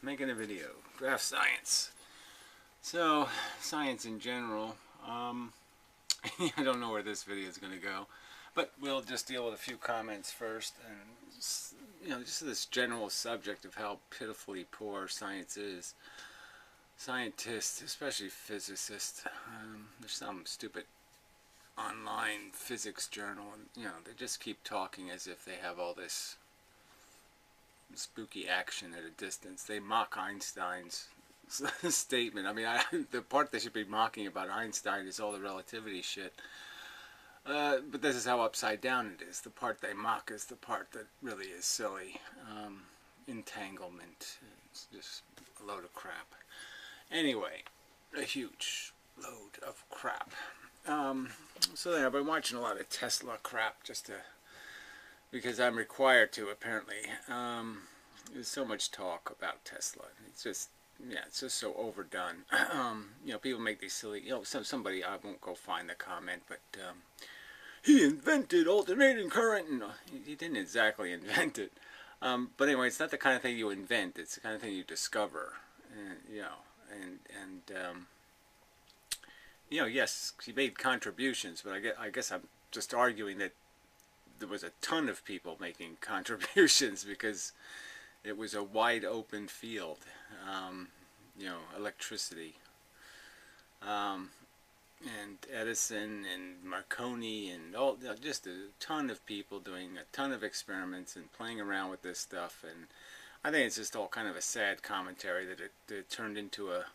Making a video. DraftScience. So, science in general. I don't know where this video is going to go, but we'll just deal with a few comments first, and just this general subject of how pitifully poor science is. Scientists, especially physicists, there's some stupid online physics journal, and they just keep talking as if they have all this spooky action at a distance. They mock Einstein's statement. I mean, the part they should be mocking about Einstein is all the relativity shit. But this is how upside down it is. The part they mock is the part that really is silly. Entanglement. It's just a load of crap. Anyway, a huge load of crap. So then I've been watching a lot of Tesla crap because I'm required to, apparently. There's so much talk about Tesla. It's just so overdone. People make these silly, somebody, I won't go find the comment, but he invented alternating current, and he didn't exactly invent it. But anyway, it's not the kind of thing you invent, it's the kind of thing you discover. Yes, he made contributions, but I guess I'm just arguing that there was a ton of people making contributions because it was a wide open field. Electricity, and Edison and Marconi and all, just a ton of people doing a ton of experiments and playing around with this stuff. And I think it's just all kind of a sad commentary that it turned into a,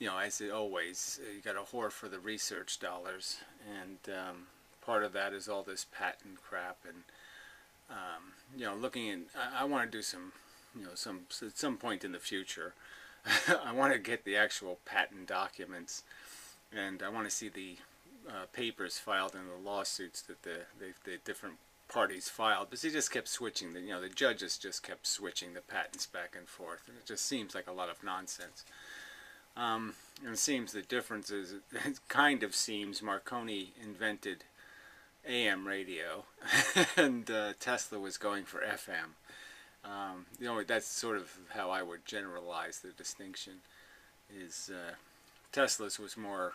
as it always, you got a whore for the research dollars, and part of that is all this patent crap. And looking in, I want to do some, at some point in the future, I want to get the actual patent documents, and I want to see the papers filed in the lawsuits that the different parties filed, because they just kept switching. The judges just kept switching the patents back and forth, and it just seems like a lot of nonsense. And it seems the difference is, it kind of seems Marconi invented AM radio, and Tesla was going for FM. That's sort of how I would generalize the distinction. Is Tesla's was more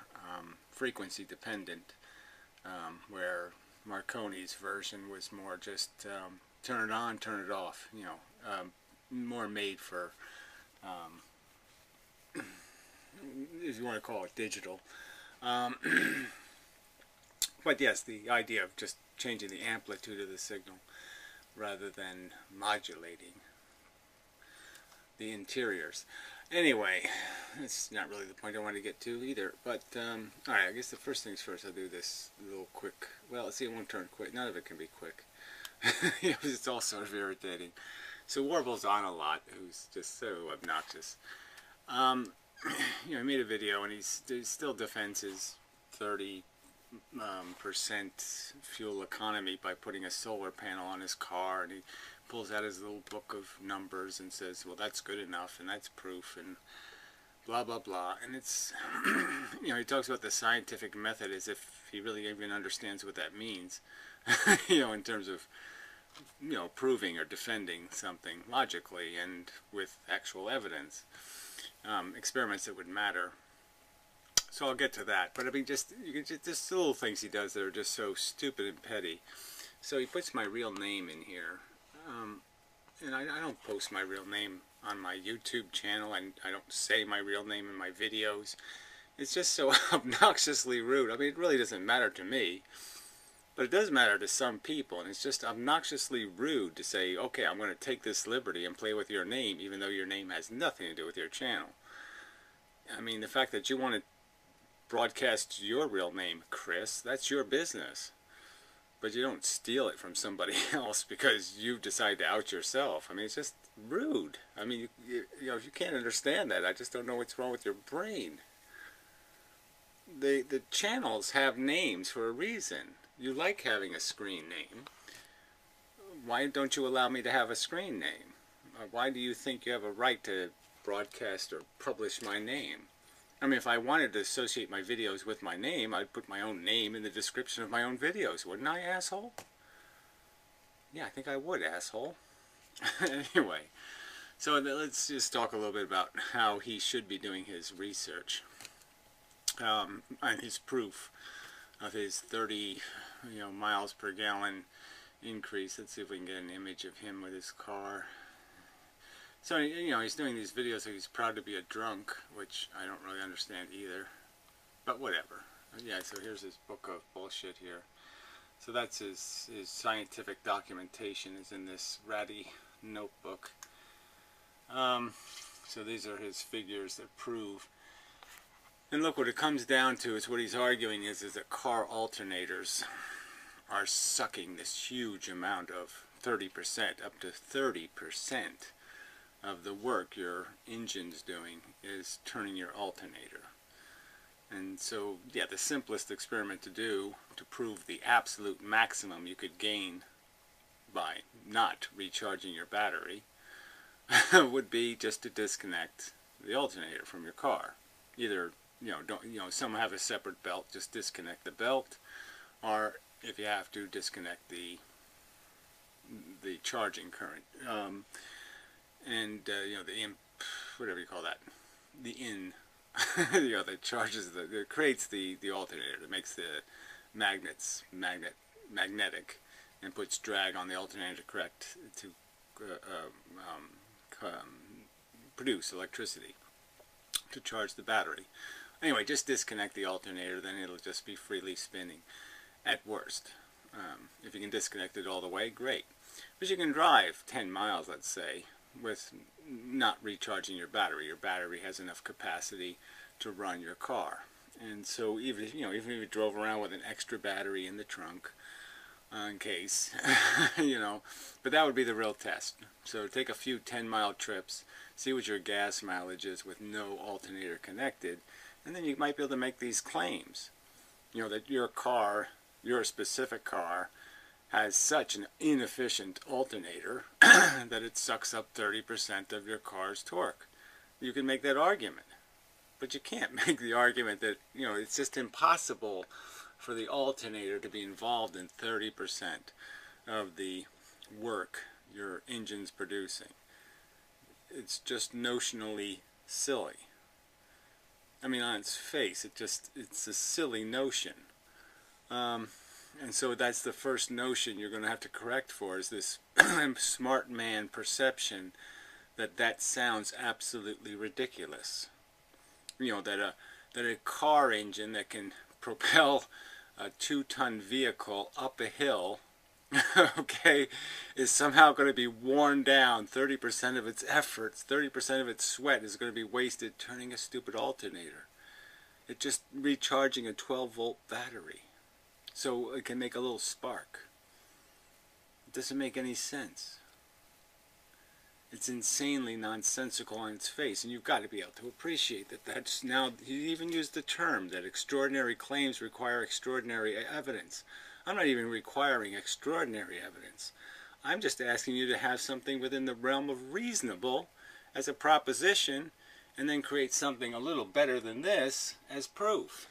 frequency dependent, where Marconi's version was more just turn it on, turn it off. More made for, if you want to call it digital. But yes, the idea of just changing the amplitude of the signal rather than modulating the interiors. Anyway, that's not really the point I want to get to either. But, alright, I guess the first things first, I'll do this little quick, well, see, it won't turn quick. None of it can be quick. It's all sort of irritating. So Warble's on a lot, who's just so obnoxious. He made a video, and he still defends his 30% fuel economy by putting a solar panel on his car, and he pulls out his little book of numbers and says, well, that's good enough, and that's proof, and blah blah blah. And it's he talks about the scientific method as if he really even understands what that means. In terms of proving or defending something logically and with actual evidence, experiments that would matter. So I'll get to that, but I mean, just little things he does that are just so stupid and petty. So he puts my real name in here, and I don't post my real name on my YouTube channel, and I don't say my real name in my videos. It's just so obnoxiously rude. I mean, it really doesn't matter to me, but it does matter to some people, and it's just obnoxiously rude to say, okay, I'm going to take this liberty and play with your name, even though your name has nothing to do with your channel. I mean, the fact that you want to broadcast your real name, Chris, that's your business. But you don't steal it from somebody else because you decide to out yourself. I mean, it's just rude. I mean, if you can't understand that, I just don't know what's wrong with your brain. The channels have names for a reason. You like having a screen name. Why don't you allow me to have a screen name? Why do you think you have a right to broadcast or publish my name? I mean, if I wanted to associate my videos with my name, I'd put my own name in the description of my own videos, wouldn't I, asshole? Yeah, I think I would, asshole. Anyway, So let's just talk a little bit about how he should be doing his research and his proof of his 30 miles per gallon increase. Let's see if we can get an image of him with his car. So he's doing these videos so he's proud to be a drunk, which I don't really understand either, but whatever. Yeah, so here's his book of bullshit here. So that's his scientific documentation is in this ratty notebook. So these are his figures that prove. And look, what it comes down to is what he's arguing is that car alternators are sucking this huge amount of 30%, up to 30% of the work your engine's doing is turning your alternator. And so, yeah, the simplest experiment to do to prove the absolute maximum you could gain by not recharging your battery would be just to disconnect the alternator from your car. Either some have a separate belt, just disconnect the belt, or if you have to, disconnect the charging current, whatever you call that, that charges that creates the alternator, that makes the magnetic and puts drag on the alternator to produce electricity to charge the battery. Anyway, just disconnect the alternator, then it'll just be freely spinning at worst. If you can disconnect it all the way, great. But you can drive 10 miles, let's say, with not recharging your battery. Your battery has enough capacity to run your car. And so even if you drove around with an extra battery in the trunk, in case, but that would be the real test. So take a few 10-mile trips, see what your gas mileage is with no alternator connected, and then you might be able to make these claims, that your car, your specific car, has such an inefficient alternator that it sucks up 30% of your car's torque. You can make that argument, but you can't make the argument that, it's just impossible for the alternator to be involved in 30% of the work your engine's producing. It's just notionally silly. I mean, on its face, it's a silly notion. And so that's the first notion you're going to have to correct for, is this smart man perception that sounds absolutely ridiculous. That a car engine that can propel a 2-ton vehicle up a hill, okay, is somehow going to be worn down. 30% of its efforts, 30% of its sweat is going to be wasted turning a stupid alternator. It's just recharging a 12-volt battery so it can make a little spark. It doesn't make any sense. It's insanely nonsensical on its face, and you've got to be able to appreciate that. That's now, he even used the term that extraordinary claims require extraordinary evidence. I'm not even requiring extraordinary evidence. I'm just asking you to have something within the realm of reasonable as a proposition, and then create something a little better than this as proof.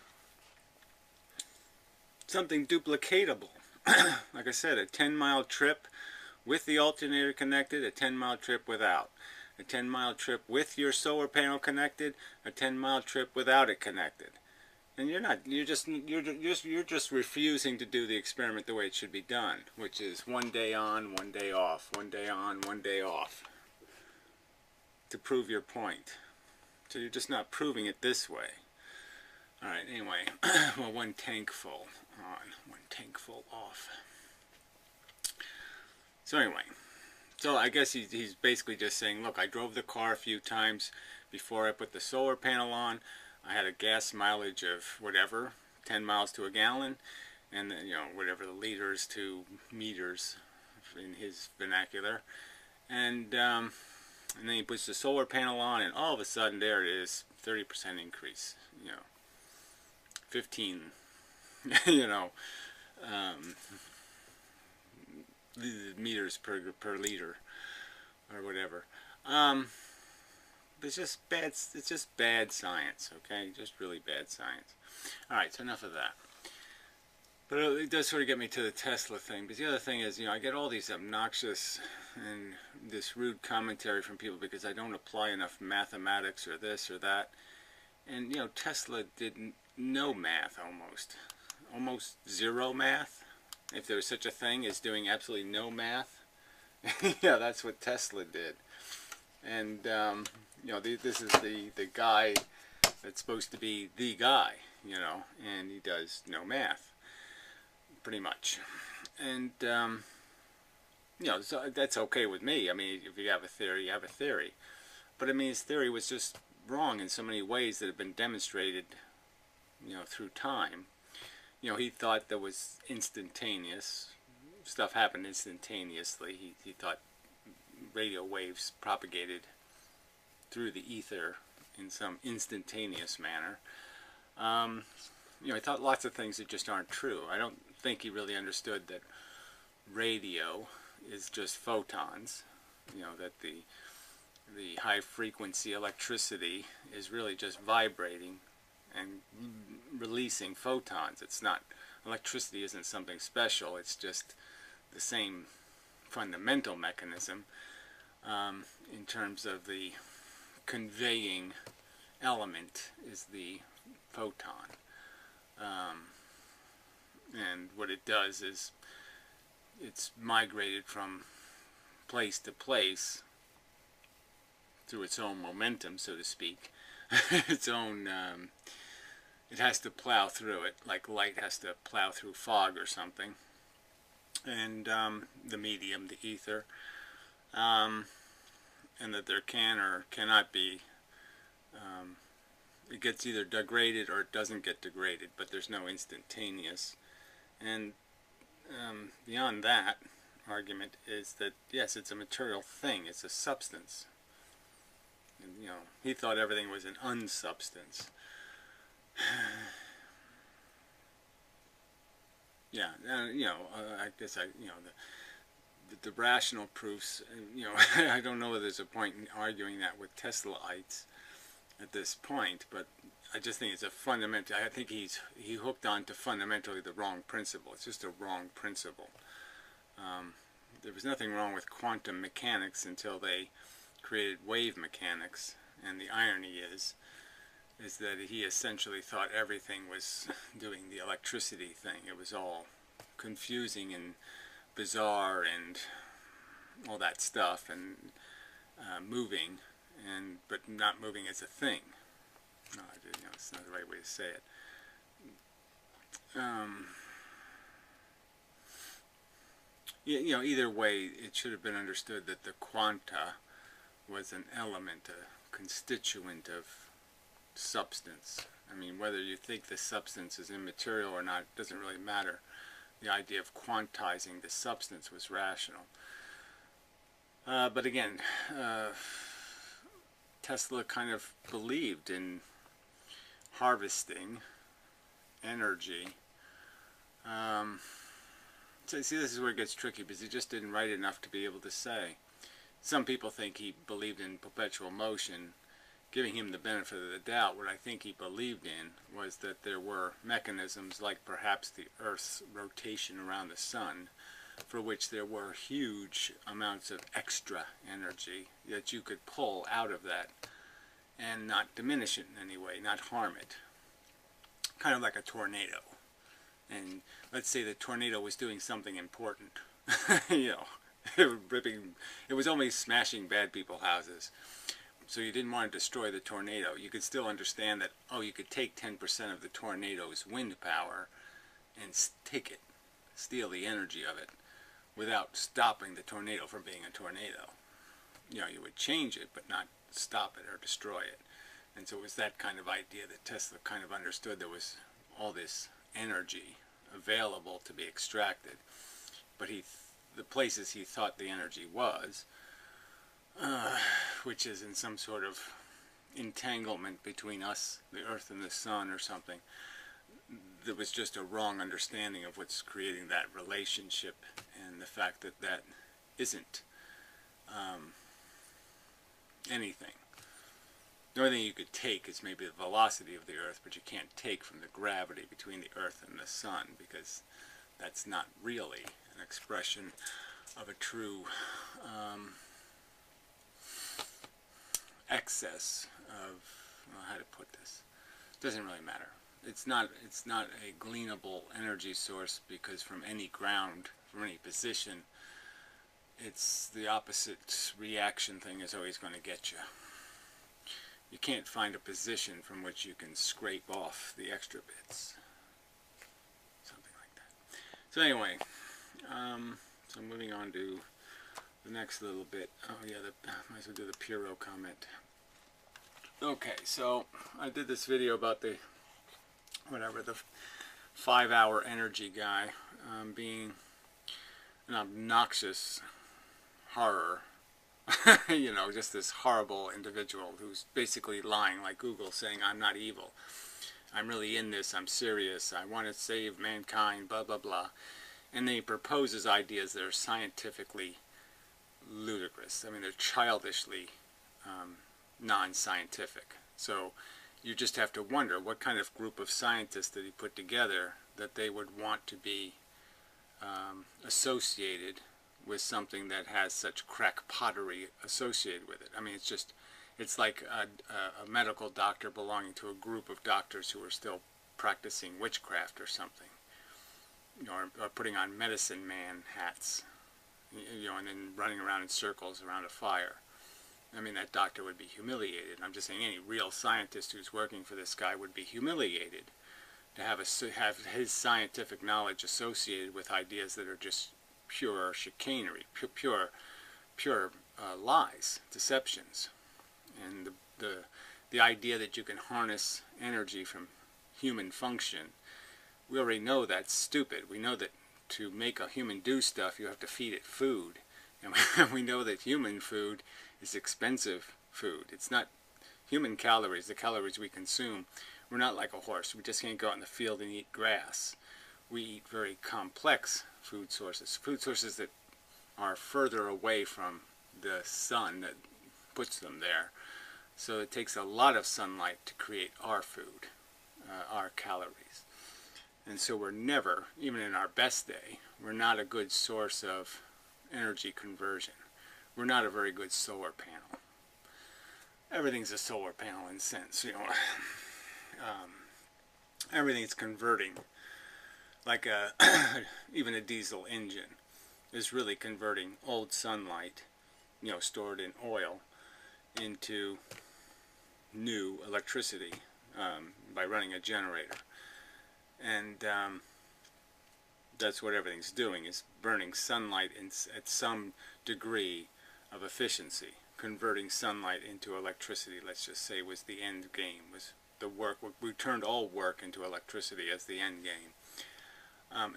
Something duplicatable. Like I said, a 10-mile trip with the alternator connected, a 10-mile trip without, a 10-mile trip with your solar panel connected, a 10-mile trip without it connected. And you're just refusing to do the experiment the way it should be done, which is 1 day on, 1 day off, 1 day on, 1 day off, to prove your point. So you're just not proving it this way. All right, anyway, well, 1 tank full on, 1 tank full off. So anyway, so I guess he's basically just saying, look, I drove the car a few times before I put the solar panel on. I had a gas mileage of whatever, 10 miles to a gallon, and then, whatever the liters to meters in his vernacular. And then he puts the solar panel on, and all of a sudden there it is, 30% increase, 15, meters per liter, or whatever. It's just bad science, okay? Just really bad science. Alright, so enough of that. But it does sort of get me to the Tesla thing. Because the other thing is, I get all these obnoxious and this rude commentary from people because I don't apply enough mathematics or this or that. And, Tesla did no math almost zero math. If there was such a thing as doing absolutely no math, yeah, that's what Tesla did. And, this is the guy that's supposed to be the guy, and he does no math, pretty much. And, so that's okay with me. I mean, if you have a theory, you have a theory. But, I mean, his theory was just wrong in so many ways that have been demonstrated, through time. He thought there was instantaneous stuff happened instantaneously. He thought radio waves propagated through the ether in some instantaneous manner. He thought lots of things that just aren't true. I don't think he really understood that radio is just photons. That the high frequency electricity is really just vibrating and releasing photons. It's not, electricity isn't something special, it's just the same fundamental mechanism in terms of the conveying element is the photon. And what it does is it's migrated from place to place through its own momentum, so to speak. Its own, it has to plow through it, like light has to plow through fog or something. And the medium, the ether, and that there can or cannot be, it gets either degraded or it doesn't get degraded, but there's no instantaneous. And beyond that argument is that, yes, it's a material thing, it's a substance. And, he thought everything was an unsubstance. Yeah, I guess the rational proofs, I don't know whether there's a point in arguing that with Teslaites at this point, but I just think it's a fundamental, I think he hooked on to fundamentally the wrong principle. It's just a wrong principle. There was nothing wrong with quantum mechanics until they created wave mechanics, and the irony is that he essentially thought everything was doing the electricity thing. It was all confusing and bizarre and all that stuff, and moving, but not moving as a thing. No, it's not the right way to say it. Either way, it should have been understood that the quanta was an element, a constituent of substance. I mean, whether you think the substance is immaterial or not doesn't really matter. The idea of quantizing the substance was rational. But again, Tesla kind of believed in harvesting energy. So see, this is where it gets tricky, because he just didn't write enough to be able to say. Some people think he believed in perpetual motion. Giving him the benefit of the doubt, what I think he believed in was that there were mechanisms like perhaps the Earth's rotation around the sun, for which there were huge amounts of extra energy that you could pull out of that and not diminish it in any way, not harm it. Kind of like a tornado. And let's say the tornado was doing something important. It was only smashing bad people's houses. So you didn't want to destroy the tornado. You could still understand that, you could take 10% of the tornado's wind power and take it, steal the energy of it, without stopping the tornado from being a tornado. You would change it, but not stop it or destroy it. And so it was that kind of idea that Tesla kind of understood there was all this energy available to be extracted. But the places he thought the energy was, which is in some sort of entanglement between us, the Earth and the Sun or something, there was just a wrong understanding of what's creating that relationship, and the fact that that isn't anything. The only thing you could take is maybe the velocity of the Earth, but you can't take from the gravity between the Earth and the Sun, because that's not really an expression of a true excess of, well, how to put this, doesn't really matter. It's not a gleanable energy source, because from any ground, from any position, it's the opposite reaction thing is always going to get you. You can't find a position from which you can scrape off the extra bits. Something like that. So anyway, so moving on to the next little bit. Oh yeah, might as well do the Puro comment. Okay, so I did this video about the 5-hour energy guy being an obnoxious horror. You know, just this horrible individual who's basically lying like Google, saying I'm not evil, I'm really in this, I'm serious, I want to save mankind, blah blah blah. And then he proposes ideas that are scientifically ludicrous. I mean, they're childishly non-scientific. So you just have to wonder what kind of group of scientists did he put together that they would want to be associated with something that has such crackpottery associated with it. I mean, it's like a medical doctor belonging to a group of doctors who are still practicing witchcraft or something, you know, or putting on medicine man hats, you know, and then running around in circles around a fire. I mean, that doctor would be humiliated. I'm just saying any real scientist who's working for this guy would be humiliated to have his scientific knowledge associated with ideas that are just pure chicanery, pure lies, deceptions. And the idea that you can harness energy from human function, we already know that's stupid. We know that to make a human do stuff, you have to feed it food. And we know that human food is expensive food. It's not human calories, the calories we consume. We're not like a horse. We just can't go out in the field and eat grass. We eat very complex food sources that are further away from the sun that puts them there. So it takes a lot of sunlight to create our food, our calories. And so we're never, even in our best day, we're not a good source of energy conversion. We're not a very good solar panel. Everything's a solar panel in a sense, you know. Everything's converting. Like even a diesel engine is really converting old sunlight, you know, stored in oil, into new electricity by running a generator. And that's what everything's doing, is burning sunlight at some degree of efficiency. Converting sunlight into electricity, let's just say, was the end game, was the work. We turned all work into electricity as the end game.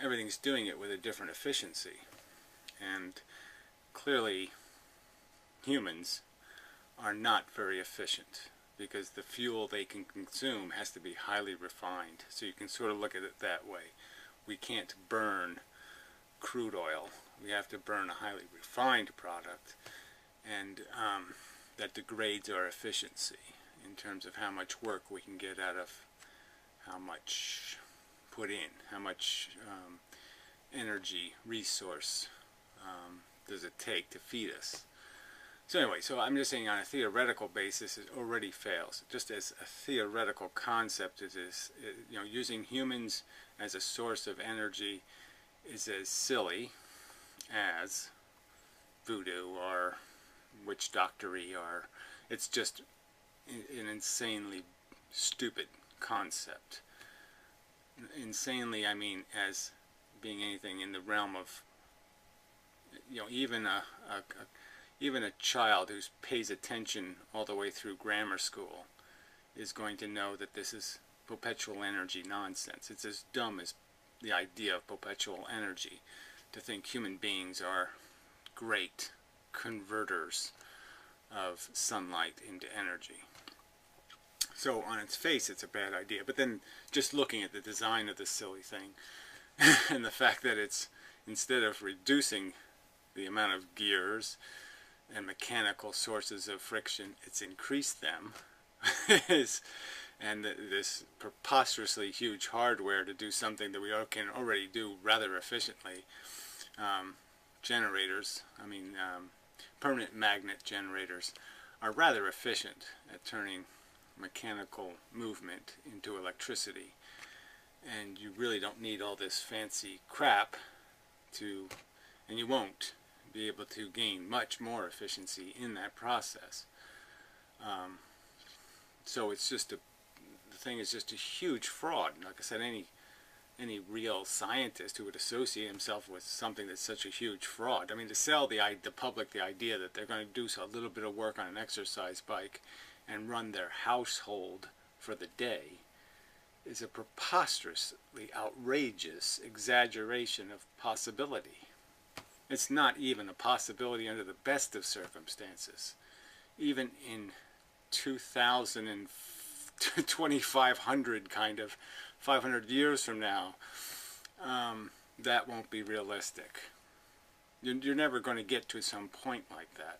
Everything's doing it with a different efficiency. And clearly humans are not very efficient, because the fuel they can consume has to be highly refined. So you can sort of look at it that way. We can't burn crude oil. We have to burn a highly refined product, and that degrades our efficiency in terms of how much work we can get out of how much put in, how much energy resource does it take to feed us. So anyway, so I'm just saying on a theoretical basis it already fails. Just as a theoretical concept, it is, you know, using humans as a source of energy is as silly as voodoo or witch doctory, or it's just an insanely stupid concept. Insanely, I mean, as being anything in the realm of, you know, even a child who pays attention all the way through grammar school is going to know that this is perpetual energy nonsense. It's as dumb as the idea of perpetual energy to think human beings are great converters of sunlight into energy. So on its face it's a bad idea, but then just looking at the design of this silly thing and the fact that it's, instead of reducing the amount of gears and mechanical sources of friction, it's increased them. is, and this preposterously huge hardware to do something that we can already do rather efficiently. Generators, permanent magnet generators, are rather efficient at turning mechanical movement into electricity, and you really don't need all this fancy crap to, and you won't be able to gain much more efficiency in that process. So it's just the thing is just a huge fraud. Like I said, any real scientist who would associate himself with something that's such a huge fraud. I mean, to sell the public the idea that they're going to do a little bit of work on an exercise bike and run their household for the day is a preposterously outrageous exaggeration of possibility. It's not even a possibility under the best of circumstances. Even in 2000 and 2500 kind of 500 years from now, that won't be realistic. You're never going to get to some point like that,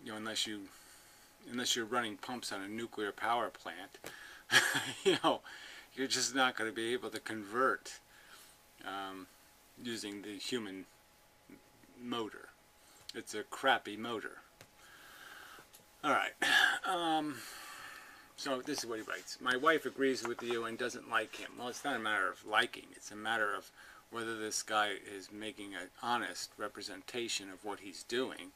unless you're running pumps on a nuclear power plant. You're just not going to be able to convert using the human motor. It's a crappy motor. All right. So this is what he writes. My wife agrees with you and doesn't like him. Well, it's not a matter of liking. It's a matter of whether this guy is making an honest representation of what he's doing.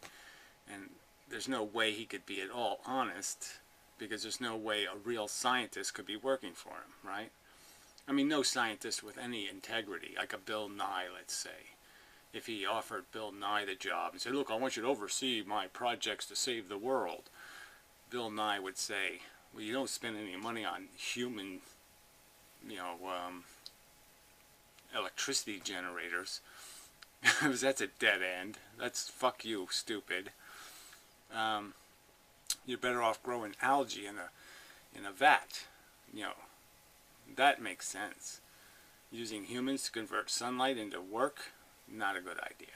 And there's no way he could be at all honest, because there's no way a real scientist could be working for him, right? I mean, no scientist with any integrity, like a Bill Nye, let's say. If he offered Bill Nye the job and said, look, I want you to oversee my projects to save the world, Bill Nye would say, well, you don't spend any money on human, electricity generators, because that's a dead end. That's fuck you, stupid. You're better off growing algae in a vat. That makes sense. Using humans to convert sunlight into work, not a good idea.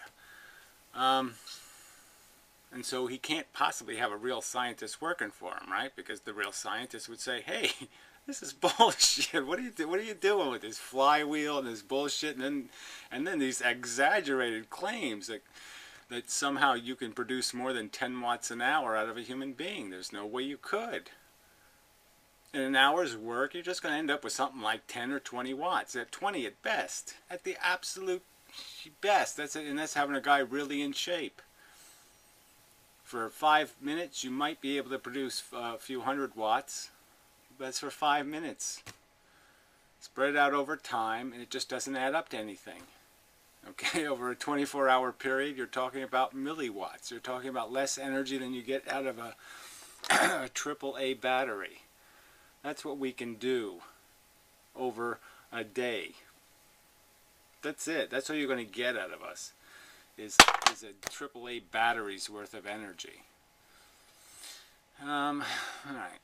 And so he can't possibly have a real scientist working for him, right? Because the real scientist would say, hey, this is bullshit. What are you doing with this flywheel and this bullshit? And then these exaggerated claims that somehow you can produce more than 10 watts an hour out of a human being. There's no way you could. In an hour's work, you're just going to end up with something like 10 or 20 watts. At 20 at best. At the absolute best. That's it, and that's having a guy really in shape. For 5 minutes, you might be able to produce a few hundred watts. That's for 5 minutes. Spread it out over time, and it just doesn't add up to anything. Okay, over a 24-hour period, you're talking about milliwatts. You're talking about less energy than you get out of a AAA battery. That's what we can do over a day. That's it. That's what you're going to get out of us. Is a AAA battery's worth of energy. All right.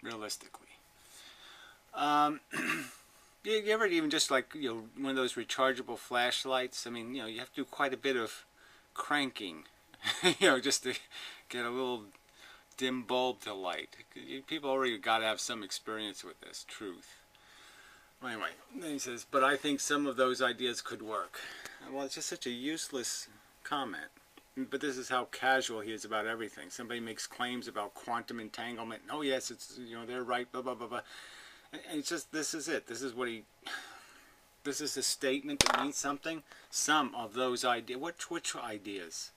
Realistically, you ever even just like one of those rechargeable flashlights? I mean, you have to do quite a bit of cranking, just to get a little dim bulb to light. People already got to have some experience with this truth. Anyway, then he says, but I think some of those ideas could work. Well, it's just such a useless comment. But this is how casual he is about everything. Somebody makes claims about quantum entanglement. Oh yes, it's they're right. Blah blah blah blah. And it's just this is it. This is what he. This is a statement that means something. Some of those ideas. Which ideas?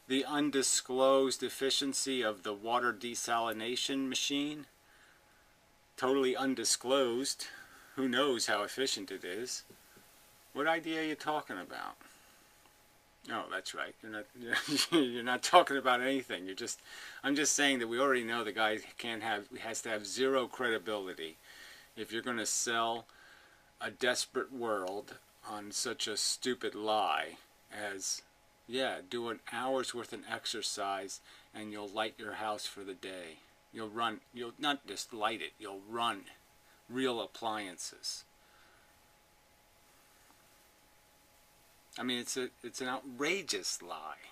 The undisclosed efficiency of the water desalination machine. Totally undisclosed. Who knows how efficient it is? What idea are you talking about? Oh, that's right. You're not talking about anything. I'm just saying that we already know the guy has to have zero credibility if you're going to sell a desperate world on such a stupid lie as, yeah, do an hour's worth of exercise and you'll light your house for the day. You'll not just light it, you'll run real appliances. I mean, it's an outrageous lie.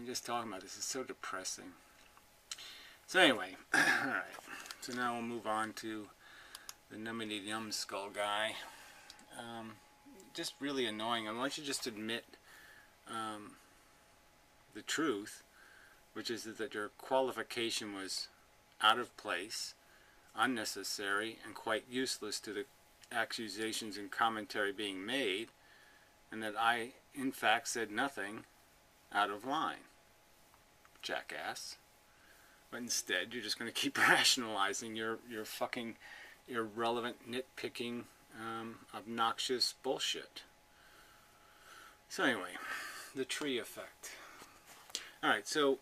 just talking about this is so depressing. So anyway, alright. So now we'll move on to the numbity numbskull guy. Just really annoying. I want you to just admit the truth, which is that your qualification was out of place, unnecessary, and quite useless to the accusations and commentary being made, and that I, in fact, said nothing out of line. Jackass. But instead, you're just going to keep rationalizing your fucking irrelevant, nitpicking, obnoxious bullshit. So anyway, the tree effect. Alright, so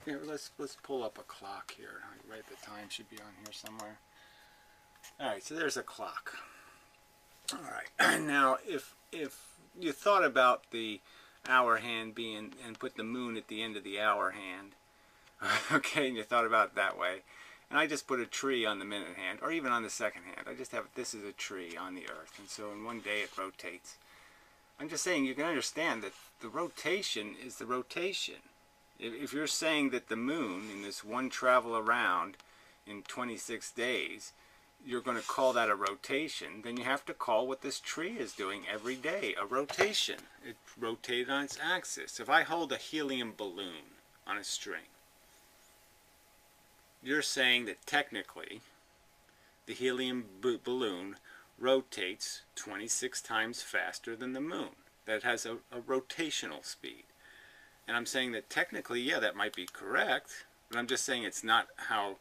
let's pull up a clock here. Right, the time should be on here somewhere. Alright, so there's a clock. Alright, now if you thought about the hour hand being, and put the moon at the end of the hour hand, okay, and you thought about it that way, and I just put a tree on the minute hand, or even on the second hand. I just have, this is a tree on the earth, and so in one day it rotates. I'm just saying you can understand that the rotation is the rotation. If you're saying that the moon, in this one travel around in 26 days, you're going to call that a rotation, then you have to call what this tree is doing every day a rotation. It rotated on its axis. If I hold a helium balloon on a string, you're saying that technically the helium balloon rotates 26 times faster than the moon. That it has a rotational speed. And I'm saying that technically, yeah, that might be correct, but I'm just saying it's not how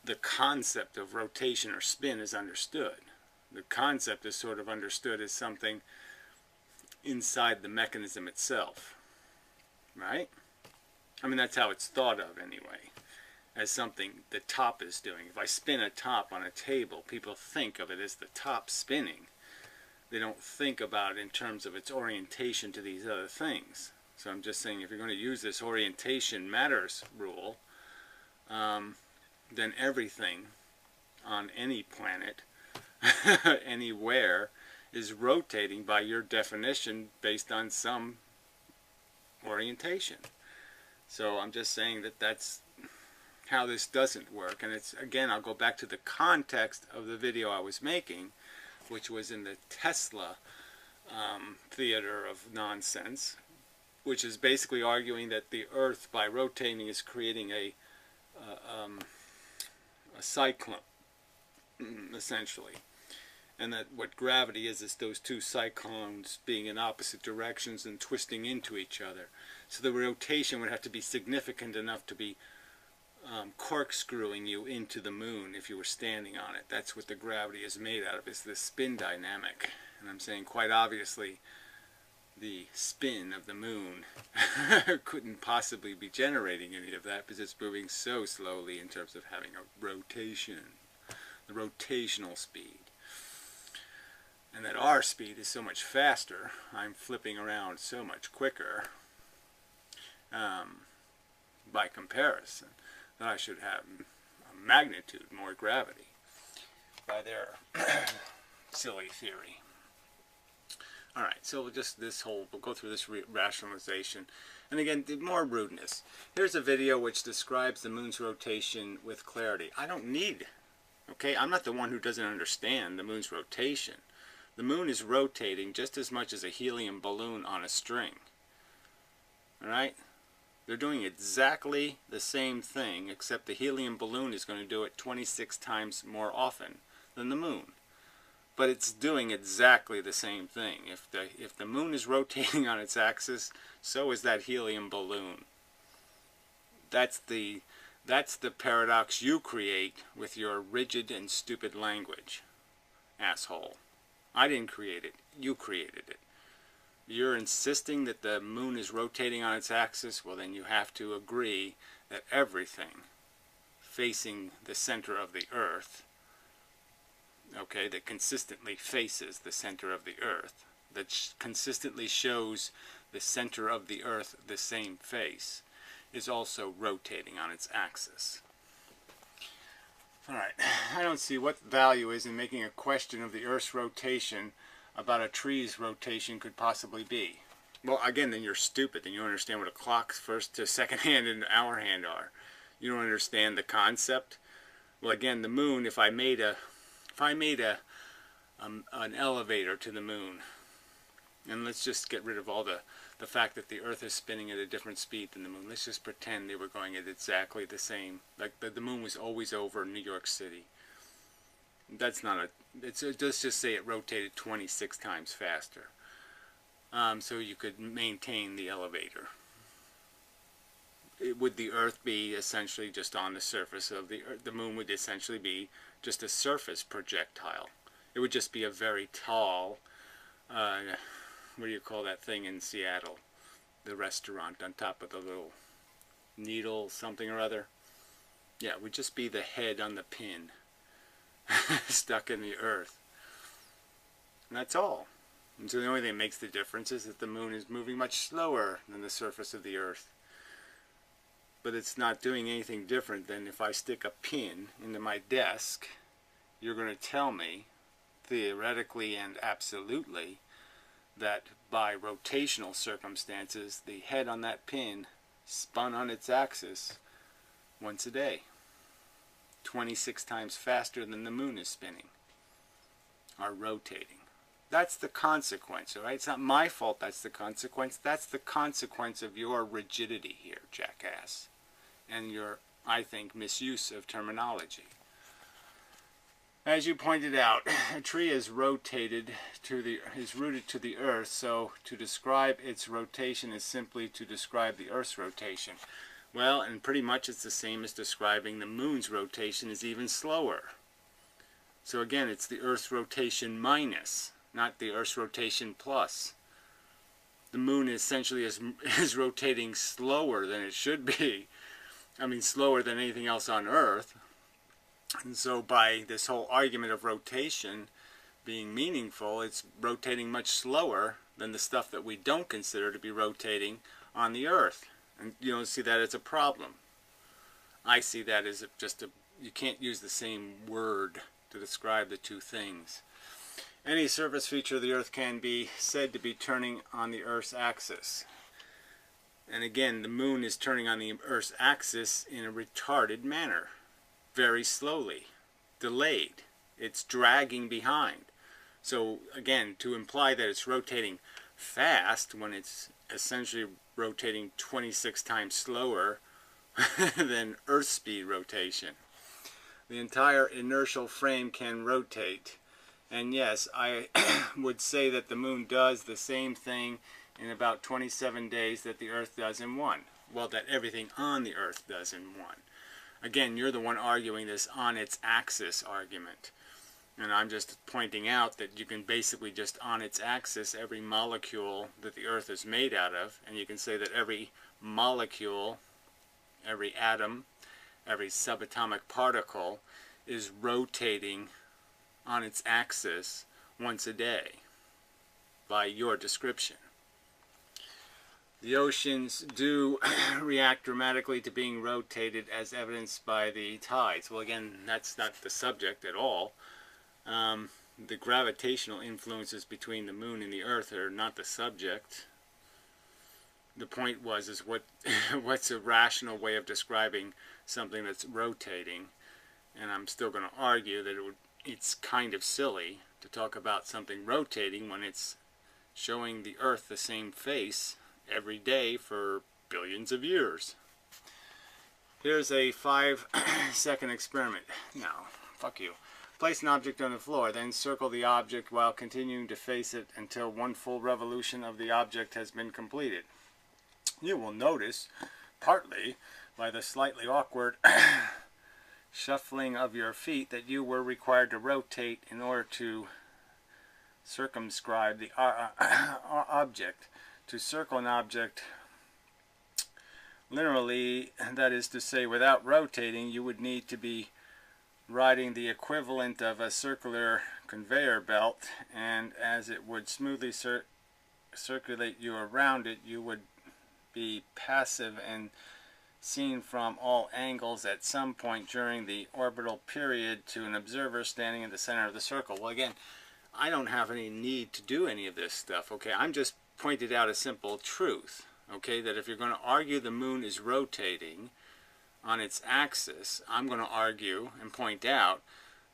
the concept of rotation or spin is understood. The concept is sort of understood as something inside the mechanism itself, right? I mean, that's how it's thought of anyway, as something the top is doing. If I spin a top on a table, people think of it as the top spinning. They don't think about it in terms of its orientation to these other things. So I'm just saying, if you're going to use this orientation matters rule, then everything on any planet, anywhere, is rotating by your definition based on some orientation. So I'm just saying that that's how this doesn't work. And it's, again, I'll go back to the context of the video I was making, which was in the Tesla theater of nonsense, which is basically arguing that the Earth, by rotating, is creating a cyclone, essentially. And that what gravity is those two cyclones being in opposite directions and twisting into each other. So the rotation would have to be significant enough to be corkscrewing you into the moon if you were standing on it. That's what the gravity is made out of, is the spin dynamic. And I'm saying quite obviously the spin of the moon couldn't possibly be generating any of that because it's moving so slowly in terms of having a rotation, the rotational speed. And that our speed is so much faster, I'm flipping around so much quicker by comparison, that I should have a magnitude more gravity by their silly theory. Alright, so we'll go through this rationalization. And again, more rudeness. Here's a video which describes the moon's rotation with clarity. I don't need, okay, I'm not the one who doesn't understand the moon's rotation. The moon is rotating just as much as a helium balloon on a string. Alright? They're doing exactly the same thing, except the helium balloon is going to do it 26 times more often than the moon. But it's doing exactly the same thing. If the moon is rotating on its axis, so is that helium balloon. That's the paradox you create with your rigid and stupid language, asshole. I didn't create it. You created it. You're insisting that the moon is rotating on its axis. Well, then you have to agree that everything facing the center of the earth, okay, that consistently faces the center of the earth, that consistently shows the center of the earth the same face, is also rotating on its axis. Alright, I don't see what value is in making a question of the earth's rotation about a tree's rotation could possibly be. Well, again, then you're stupid. Then you don't understand what a clock's first to second hand and hour hand are. You don't understand the concept. Well, again, the moon. If I made an elevator to the moon, and let's just get rid of all the fact that the Earth is spinning at a different speed than the moon. Let's just pretend they were going at exactly the same. Like the moon was always over New York City. That's not a. Let's just say it rotated 26 times faster. So you could maintain the elevator. Would the Earth be essentially just on the surface of the Earth? The moon would essentially be just a surface projectile. It would just be a very tall, what do you call that thing in Seattle? The restaurant on top of the little needle something or other. Yeah, it would just be the head on the pin stuck in the Earth. And that's all. And so the only thing that makes the difference is that the moon is moving much slower than the surface of the Earth. But it's not doing anything different than if I stick a pin into my desk, you're going to tell me, theoretically and absolutely, that by rotational circumstances, the head on that pin spun on its axis once a day, 26 times faster than the moon is spinning, are rotating. That's the consequence, all right? It's not my fault that's the consequence. That's the consequence of your rigidity here, jackass, and your, I think, misuse of terminology. As you pointed out, a tree is rooted to the Earth, so to describe its rotation is simply to describe the Earth's rotation. Well, and pretty much it's the same as describing the moon's rotation is even slower. So again, it's the Earth's rotation minus, not the Earth's rotation plus. The moon essentially is rotating slower than it should be. I mean, slower than anything else on Earth. And so by this whole argument of rotation being meaningful, it's rotating much slower than the stuff that we don't consider to be rotating on the Earth. And you don't see that as a problem. I see that as just a, you can't use the same word to describe the two things. Any surface feature of the Earth can be said to be turning on the Earth's axis. And again, the moon is turning on the Earth's axis in a retarded manner. Very slowly. Delayed. It's dragging behind. So again, to imply that it's rotating fast when it's essentially rotating 26 times slower than Earth speed rotation. The entire inertial frame can rotate. And yes, I would say that the moon does the same thing in about 27 days that the Earth does in one. Well, that everything on the Earth does in one. Again, you're the one arguing this on its axis argument. And I'm just pointing out that you can basically just on its axis every molecule that the Earth is made out of, and you can say that every molecule, every atom, every subatomic particle is rotating on its axis once a day by your description. The oceans do react dramatically to being rotated as evidenced by the tides. Well, again, that's not the subject at all. The gravitational influences between the moon and the Earth are not the subject. The point is what's a rational way of describing something that's rotating? And I'm still going to argue that it's kind of silly to talk about something rotating when it's showing the Earth the same face every day for billions of years. Here's a 5-second experiment. No, fuck you. Place an object on the floor, then circle the object while continuing to face it until one full revolution of the object has been completed. You will notice, partly by the slightly awkward shuffling of your feet, that you were required to rotate in order to circumscribe the object. To circle an object linearly, that is to say without rotating, you would need to be riding the equivalent of a circular conveyor belt, and as it would smoothly circulate you around it, you would be passive and seen from all angles at some point during the orbital period to an observer standing in the center of the circle. Well, again, I don't have any need to do any of this stuff, okay? I'm just pointed out a simple truth, okay, that if you're going to argue the moon is rotating on its axis, I'm going to argue and point out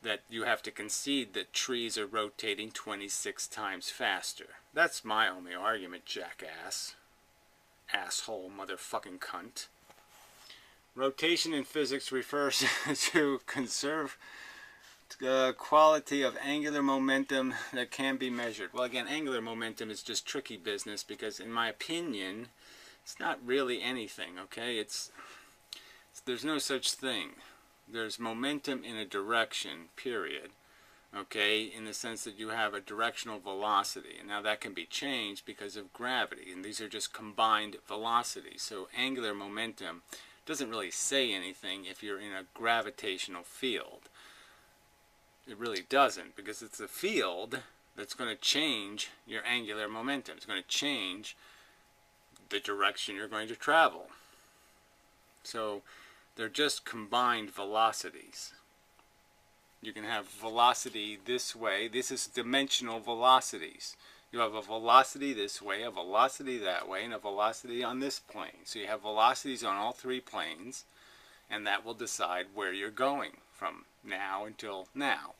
that you have to concede that trees are rotating 26 times faster. That's my only argument, jackass. Asshole, motherfucking cunt. Rotation in physics refers to conserve quality of angular momentum that can be measured. Well, again, angular momentum is just tricky business because, in my opinion, it's not really anything, okay? There's no such thing. There's momentum in a direction, period, okay, in the sense that you have a directional velocity. And now that can be changed because of gravity, and these are just combined velocities. So angular momentum doesn't really say anything if you're in a gravitational field. It really doesn't, because it's the field that's going to change your angular momentum. It's going to change the direction you're going to travel. So they're just combined velocities. You can have velocity this way. This is dimensional velocities. You have a velocity this way, a velocity that way, and a velocity on this plane. So you have velocities on all three planes, and that will decide where you're going from now until now.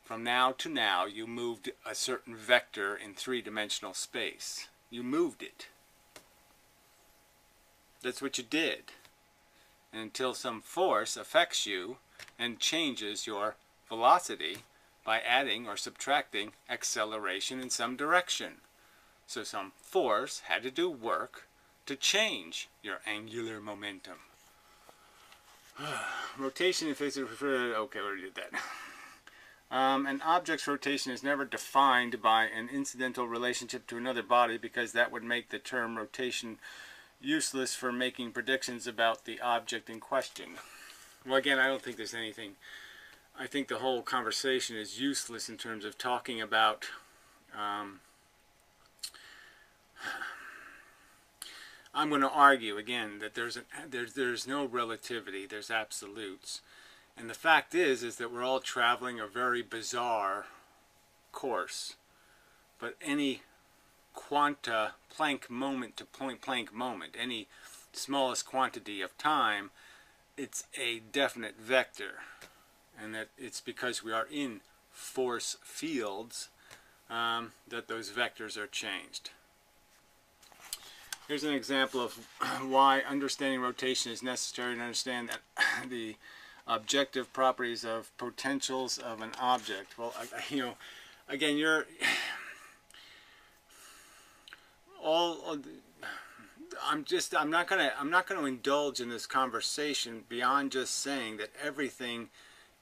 From now to now, you moved a certain vector in three-dimensional space. You moved it. That's what you did. And until some force affects you and changes your velocity by adding or subtracting acceleration in some direction. So some force had to do work to change your angular momentum. Rotation in physics refers to, okay, we already did that. An object's rotation is never defined by an incidental relationship to another body, because that would make the term rotation useless for making predictions about the object in question. Well, again, I don't think there's anything. I think the whole conversation is useless in terms of talking about I'm going to argue again that there's no relativity, there's absolutes. And the fact is that we're all traveling a very bizarre course. But any quanta Planck moment to Planck moment, any smallest quantity of time, it's a definite vector. And that it's because we are in force fields that those vectors are changed. Here's an example of why understanding rotation is necessary to understand that the objective properties of potentials of an object. Well, you know, again, I'm not going to indulge in this conversation beyond just saying that everything